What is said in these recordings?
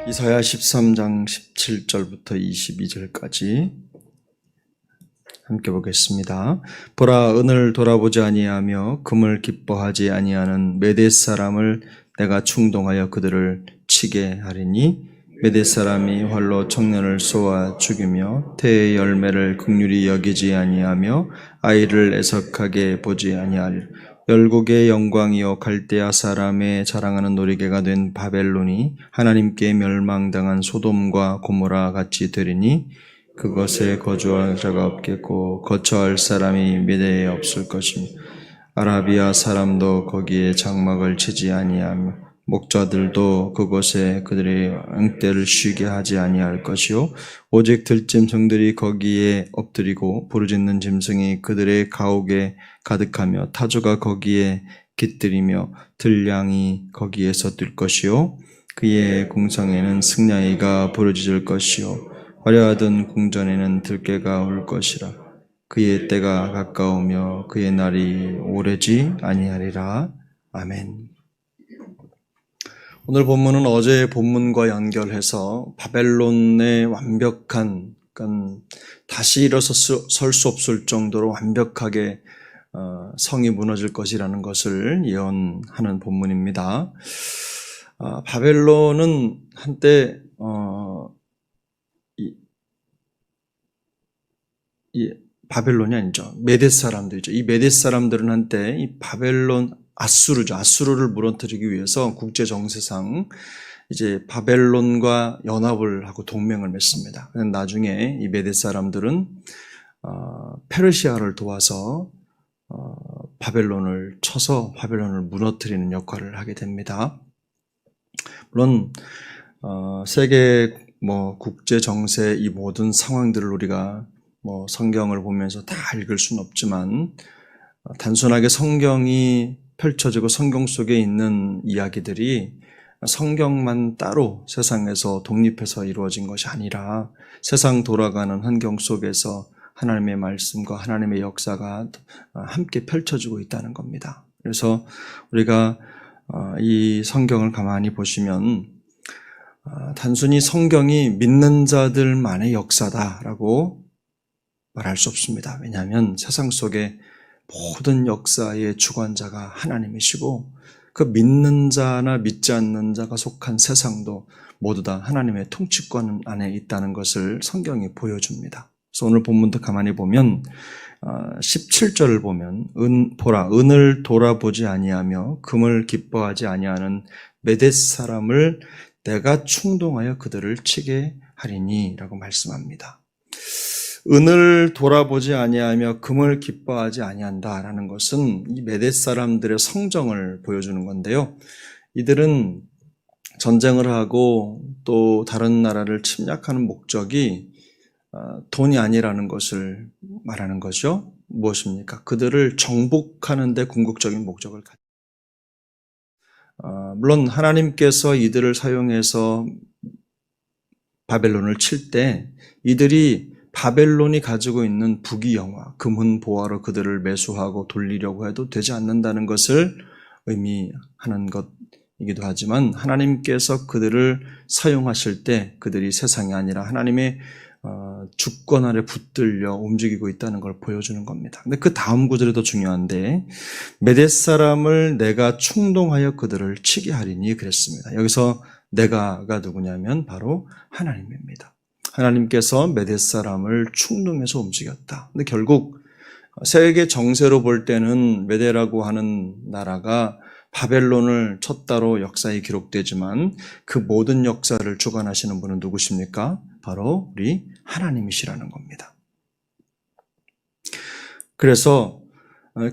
이사야 13장 17절부터 22절까지 함께 보겠습니다. 보라, 은을 돌아보지 아니하며 금을 기뻐하지 아니하는 메대 사람을 내가 충동하여 그들을 치게 하리니, 메대 사람이 활로 청년을 쏘아 죽이며 태의 열매를 긍휼히 여기지 아니하며 아이를 애석하게 보지 아니하리라. 열국의 영광이요 갈대아 사람의 자랑하는 놀이개가 된 바벨론이 하나님께 멸망당한 소돔과 고모라 같이 되리니, 그것에 거주할 자가 없겠고 거처할 사람이 미래에 없을 것이며 아라비아 사람도 거기에 장막을 치지 아니하며 목자들도 그곳에 그들의 앙떼를 쉬게 하지 아니할 것이요 오직 들짐승들이 거기에 엎드리고 부르짖는 짐승이 그들의 가옥에 가득하며 타조가 거기에 깃들이며 들량이 거기에서 뛸 것이요 그의 궁성에는 승냥이가 부르짖을 것이요 화려하던 궁전에는 들깨가 울 것이라. 그의 때가 가까우며 그의 날이 오래지 아니하리라. 아멘. 오늘 본문은 어제의 본문과 연결해서 바벨론의 완벽한, 다시 일어서 설 수 없을 정도로 완벽하게 성이 무너질 것이라는 것을 예언하는 본문입니다. 바벨론은 한때 이 바벨론이 아니죠. 메대 사람들이죠. 이 메대 사람들은 한때 이 바벨론 아수르죠. 아수르를 무너뜨리기 위해서 국제 정세상 이제 바벨론과 연합을 하고 동맹을 맺습니다. 나중에 이 메대 사람들은 페르시아를 도와서 바벨론을 쳐서 바벨론을 무너뜨리는 역할을 하게 됩니다. 물론 세계 국제 정세 이 모든 상황들을 우리가 성경을 보면서 다 읽을 수는 없지만 단순하게 성경이 펼쳐지고 성경 속에 있는 이야기들이 성경만 따로 세상에서 독립해서 이루어진 것이 아니라 세상 돌아가는 환경 속에서 하나님의 말씀과 하나님의 역사가 함께 펼쳐지고 있다는 겁니다. 그래서 우리가 이 성경을 가만히 보시면 단순히 성경이 믿는 자들만의 역사다라고 말할 수 없습니다. 왜냐하면 세상 속에 모든 역사의 주관자가 하나님이시고 그 믿는 자나 믿지 않는 자가 속한 세상도 모두 다 하나님의 통치권 안에 있다는 것을 성경이 보여줍니다. 그래서 오늘 본문도 가만히 보면 17절을 보면 보라, 은을 돌아보지 아니하며 금을 기뻐하지 아니하는 메대 사람을 내가 충동하여 그들을 치게 하리니 라고 말씀합니다. 은을 돌아보지 아니하며 금을 기뻐하지 아니한다라는 것은 이 메대 사람들의 성정을 보여주는 건데요. 이들은 전쟁을 하고 또 다른 나라를 침략하는 목적이 돈이 아니라는 것을 말하는 거죠. 무엇입니까? 그들을 정복하는 데 궁극적인 목적을 가지고 물론 하나님께서 이들을 사용해서 바벨론을 칠 때 이들이 바벨론이 가지고 있는 부귀영화, 금은 보화로 그들을 매수하고 돌리려고 해도 되지 않는다는 것을 의미하는 것이기도 하지만 하나님께서 그들을 사용하실 때 그들이 세상이 아니라 하나님의 주권 아래 붙들려 움직이고 있다는 걸 보여주는 겁니다. 근데 그 다음 구절이 더 중요한데 메대 사람을 내가 충동하여 그들을 치게 하리니 그랬습니다. 여기서 내가가 누구냐면 바로 하나님입니다. 하나님께서 메대 사람을 충동해서 움직였다. 근데 결국 세계 정세로 볼 때는 메대라고 하는 나라가 바벨론을 쳤다로 역사에 기록되지만 그 모든 역사를 주관하시는 분은 누구십니까? 바로 우리 하나님이시라는 겁니다. 그래서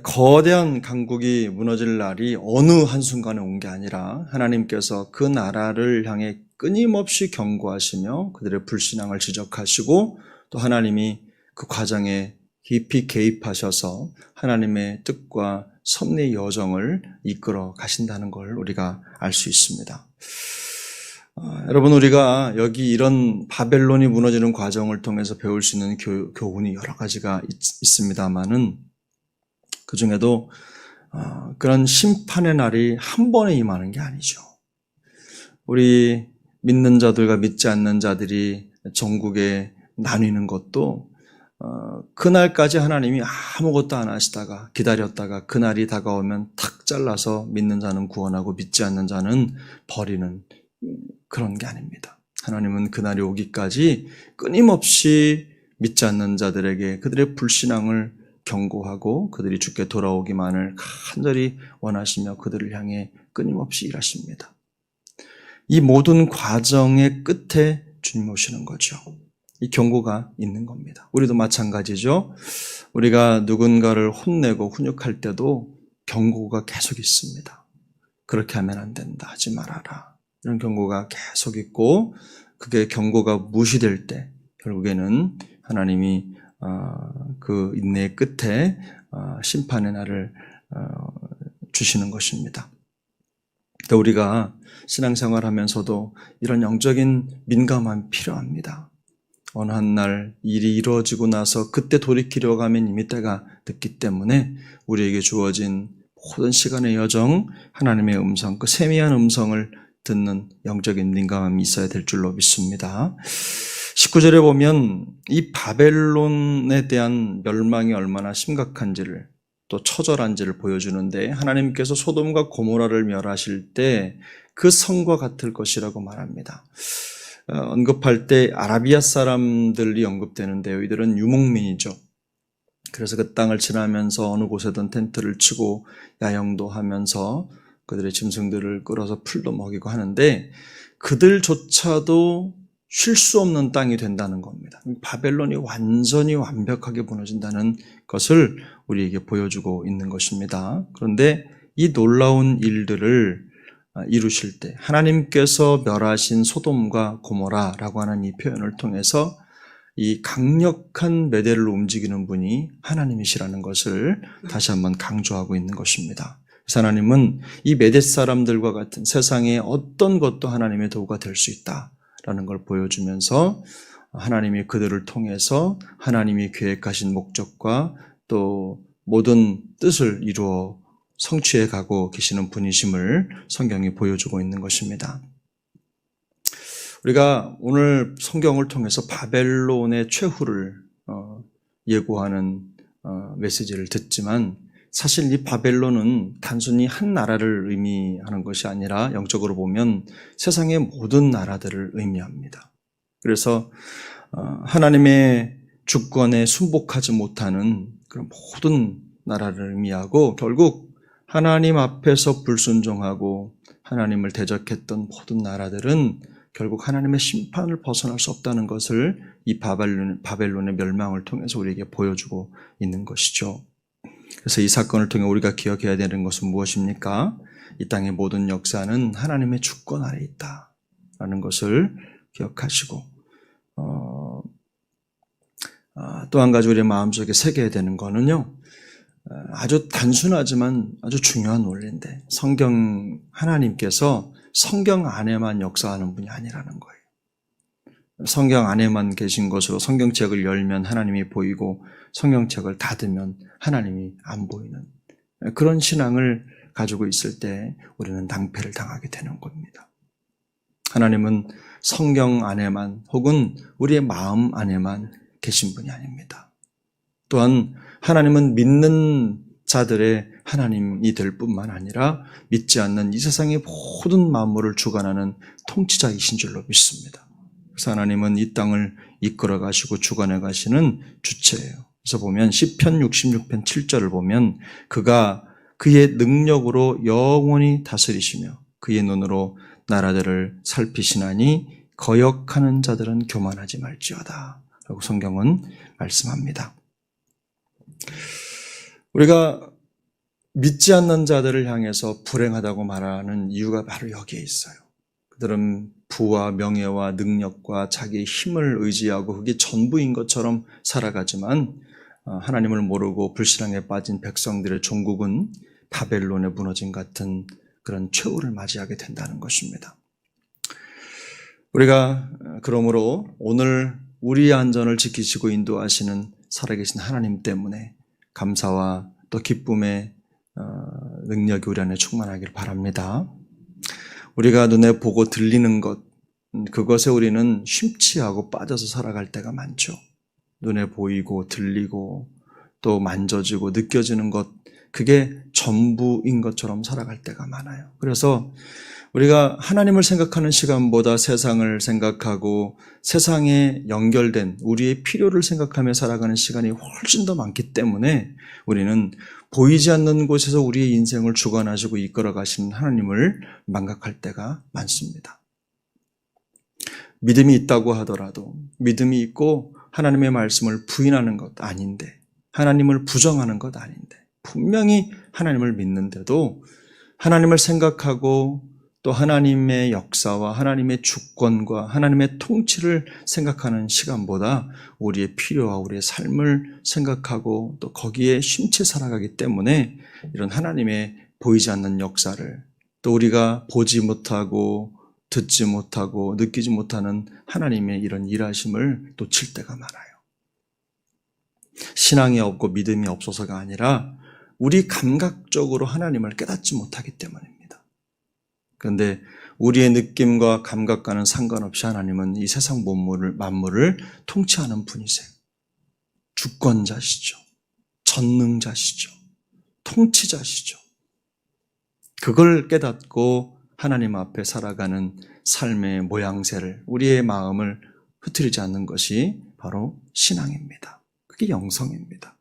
거대한 강국이 무너질 날이 어느 한순간에 온 게 아니라 하나님께서 그 나라를 향해 끊임없이 경고하시며 그들의 불신앙을 지적하시고 또 하나님이 그 과정에 깊이 개입하셔서 하나님의 뜻과 섭리의 여정을 이끌어 가신다는 걸 우리가 알 수 있습니다. 여러분, 우리가 여기 이런 바벨론이 무너지는 과정을 통해서 배울 수 있는 교훈이 여러 가지가 있습니다만은 그 중에도 그런 심판의 날이 한 번에 임하는 게 아니죠. 우리 믿는 자들과 믿지 않는 자들이 전국에 나뉘는 것도 그날까지 하나님이 아무것도 안 하시다가 기다렸다가 그날이 다가오면 탁 잘라서 믿는 자는 구원하고 믿지 않는 자는 버리는 그런 게 아닙니다. 하나님은 그날이 오기까지 끊임없이 믿지 않는 자들에게 그들의 불신앙을 경고하고 그들이 주께 돌아오기만을 간절히 원하시며 그들을 향해 끊임없이 일하십니다. 이 모든 과정의 끝에 주님 오시는 거죠. 이 경고가 있는 겁니다. 우리도 마찬가지죠. 우리가 누군가를 혼내고 훈육할 때도 경고가 계속 있습니다. 그렇게 하면 안 된다. 하지 말아라. 이런 경고가 계속 있고 그게 경고가 무시될 때 결국에는 하나님이 그 인내의 끝에 심판의 날을 주시는 것입니다. 또 우리가 신앙생활하면서도 이런 영적인 민감함이 필요합니다. 어느 한 날 일이 이루어지고 나서 그때 돌이키려고 하면 이미 때가 늦기 때문에 우리에게 주어진 모든 시간의 여정, 하나님의 음성, 그 세미한 음성을 듣는 영적인 민감함이 있어야 될 줄로 믿습니다. 19절에 보면 이 바벨론에 대한 멸망이 얼마나 심각한지를 또 처절한지를 보여주는데 하나님께서 소돔과 고모라를 멸하실 때 그 성과 같을 것이라고 말합니다. 언급할 때 아라비아 사람들이 언급되는데요. 이들은 유목민이죠. 그래서 그 땅을 지나면서 어느 곳에든 텐트를 치고 야영도 하면서 그들의 짐승들을 끌어서 풀도 먹이고 하는데 그들조차도 쉴 수 없는 땅이 된다는 겁니다. 바벨론이 완전히 완벽하게 무너진다는 것을 우리에게 보여주고 있는 것입니다. 그런데 이 놀라운 일들을 이루실 때 하나님께서 멸하신 소돔과 고모라라고 하는 이 표현을 통해서 이 강력한 메대를 움직이는 분이 하나님이시라는 것을 다시 한번 강조하고 있는 것입니다. 그래서 하나님은 이 메대 사람들과 같은 세상의 어떤 것도 하나님의 도구가 될 수 있다라는 걸 보여주면서 하나님이 그들을 통해서 하나님이 계획하신 목적과 또 모든 뜻을 이루어 성취해 가고 계시는 분이심을 성경이 보여주고 있는 것입니다. 우리가 오늘 성경을 통해서 바벨론의 최후를 예고하는 메시지를 듣지만 사실 이 바벨론은 단순히 한 나라를 의미하는 것이 아니라 영적으로 보면 세상의 모든 나라들을 의미합니다. 그래서 하나님의 주권에 순복하지 못하는 그런 모든 나라를 의미하고 결국 하나님 앞에서 불순종하고 하나님을 대적했던 모든 나라들은 결국 하나님의 심판을 벗어날 수 없다는 것을 이 바벨론의 멸망을 통해서 우리에게 보여주고 있는 것이죠. 그래서 이 사건을 통해 우리가 기억해야 되는 것은 무엇입니까? 이 땅의 모든 역사는 하나님의 주권 아래 있다라는 것을 기억하시고 또 한 가지 우리의 마음속에 새겨야 되는 거는요. 아주 단순하지만 아주 중요한 원리인데 하나님께서 성경 안에만 역사하는 분이 아니라는 거예요. 성경 안에만 계신 것으로 성경책을 열면 하나님이 보이고 성경책을 닫으면 하나님이 안 보이는 그런 신앙을 가지고 있을 때 우리는 낭패를 당하게 되는 겁니다. 하나님은 성경 안에만 혹은 우리의 마음 안에만 계신 분이 아닙니다. 또한 하나님은 믿는 자들의 하나님이 될 뿐만 아니라 믿지 않는 이 세상의 모든 만물을 주관하는 통치자이신 줄로 믿습니다. 그래서 하나님은 이 땅을 이끌어 가시고 주관해 가시는 주체예요. 그래서 보면 시편 66편 7절을 보면 그가 그의 능력으로 영원히 다스리시며 그의 눈으로 나라들을 살피시나니 거역하는 자들은 교만하지 말지어다 라고 성경은 말씀합니다. 우리가 믿지 않는 자들을 향해서 불행하다고 말하는 이유가 바로 여기에 있어요. 그들은 부와 명예와 능력과 자기의 힘을 의지하고 그게 전부인 것처럼 살아가지만 하나님을 모르고 불신앙에 빠진 백성들의 종국은 바벨론에 무너진 같은 그런 최후를 맞이하게 된다는 것입니다. 우리가 그러므로 오늘 우리의 안전을 지키시고 인도하시는 살아계신 하나님 때문에 감사와 또 기쁨의 능력이 우리 안에 충만하길 바랍니다. 우리가 눈에 보고 들리는 것, 그것에 우리는 심취하고 빠져서 살아갈 때가 많죠. 눈에 보이고 들리고 또 만져지고 느껴지는 것, 그게 전부인 것처럼 살아갈 때가 많아요. 그래서 우리가 하나님을 생각하는 시간보다 세상을 생각하고 세상에 연결된 우리의 필요를 생각하며 살아가는 시간이 훨씬 더 많기 때문에 우리는 보이지 않는 곳에서 우리의 인생을 주관하시고 이끌어 가시는 하나님을 망각할 때가 많습니다. 믿음이 있다고 하더라도 믿음이 있고 하나님의 말씀을 부인하는 것 아닌데, 하나님을 부정하는 것 아닌데, 분명히 하나님을 믿는데도 하나님을 생각하고 또 하나님의 역사와 하나님의 주권과 하나님의 통치를 생각하는 시간보다 우리의 필요와 우리의 삶을 생각하고 또 거기에 심취해 살아가기 때문에 이런 하나님의 보이지 않는 역사를, 또 우리가 보지 못하고 듣지 못하고 느끼지 못하는 하나님의 이런 일하심을 놓칠 때가 많아요. 신앙이 없고 믿음이 없어서가 아니라 우리 감각적으로 하나님을 깨닫지 못하기 때문입니다. 그런데 우리의 느낌과 감각과는 상관없이 하나님은 이 세상 만물을 통치하는 분이세요. 주권자시죠. 전능자시죠. 통치자시죠. 그걸 깨닫고 하나님 앞에 살아가는 삶의 모양새를, 우리의 마음을 흐트리지 않는 것이 바로 신앙입니다. 그게 영성입니다.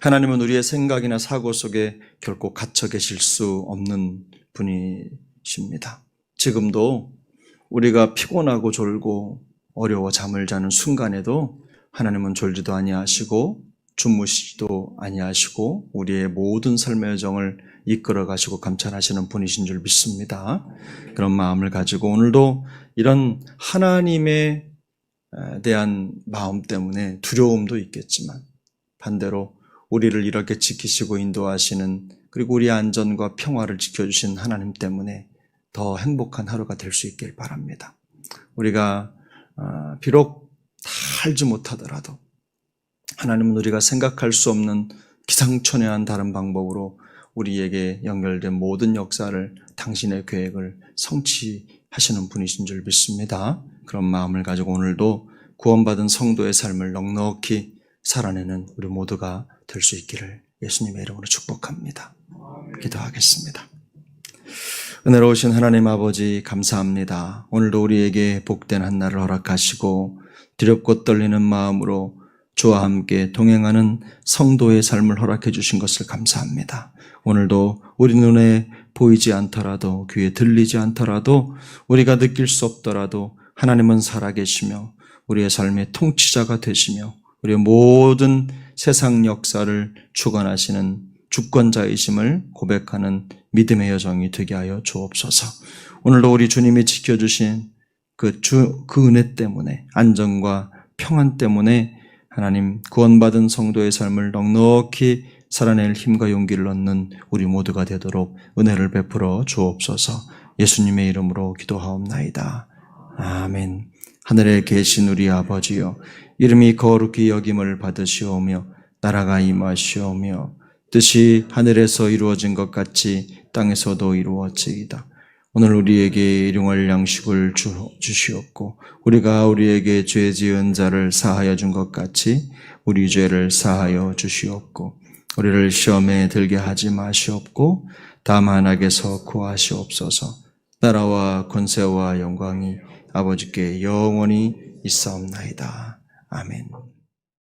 하나님은 우리의 생각이나 사고 속에 결코 갇혀 계실 수 없는 분이십니다. 지금도 우리가 피곤하고 졸고 어려워 잠을 자는 순간에도 하나님은 졸지도 아니하시고 주무시지도 아니하시고 우리의 모든 삶의 여정을 이끌어 가시고 감찰하시는 분이신 줄 믿습니다. 그런 마음을 가지고 오늘도 이런 하나님에 대한 마음 때문에 두려움도 있겠지만 반대로 우리를 이렇게 지키시고 인도하시는, 그리고 우리의 안전과 평화를 지켜주신 하나님 때문에 더 행복한 하루가 될 수 있길 바랍니다. 우리가 비록 다 알지 못하더라도 하나님은 우리가 생각할 수 없는 기상천외한 다른 방법으로 우리에게 연결된 모든 역사를, 당신의 계획을 성취하시는 분이신 줄 믿습니다. 그런 마음을 가지고 오늘도 구원받은 성도의 삶을 넉넉히 살아내는 우리 모두가 될 수 있기를 예수님의 이름으로 축복합니다. 기도하겠습니다. 은혜로우신 하나님 아버지, 감사합니다. 오늘도 우리에게 복된 한날을 허락하시고 두렵고 떨리는 마음으로 주와 함께 동행하는 성도의 삶을 허락해 주신 것을 감사합니다. 오늘도 우리 눈에 보이지 않더라도, 귀에 들리지 않더라도, 우리가 느낄 수 없더라도 하나님은 살아계시며 우리의 삶의 통치자가 되시며 우리의 모든 세상 역사를 주관하시는 주권자이심을 고백하는 믿음의 여정이 되게 하여 주옵소서. 오늘도 우리 주님이 지켜주신 그 은혜 때문에, 안정과 평안 때문에 하나님 구원받은 성도의 삶을 넉넉히 살아낼 힘과 용기를 얻는 우리 모두가 되도록 은혜를 베풀어 주옵소서. 예수님의 이름으로 기도하옵나이다. 아멘. 하늘에 계신 우리 아버지여, 이름이 거룩히 여김을 받으시오며 나라가 임하시오며 뜻이 하늘에서 이루어진 것 같이 땅에서도 이루어지이다. 오늘 우리에게 일용할 양식을 주시옵고 우리가 우리에게 죄 지은 자를 사하여 준 것 같이 우리 죄를 사하여 주시옵고 우리를 시험에 들게 하지 마시옵고 다만 악에서 구하시옵소서. 나라와 권세와 영광이 아버지께 영원히 있사옵나이다. 아멘.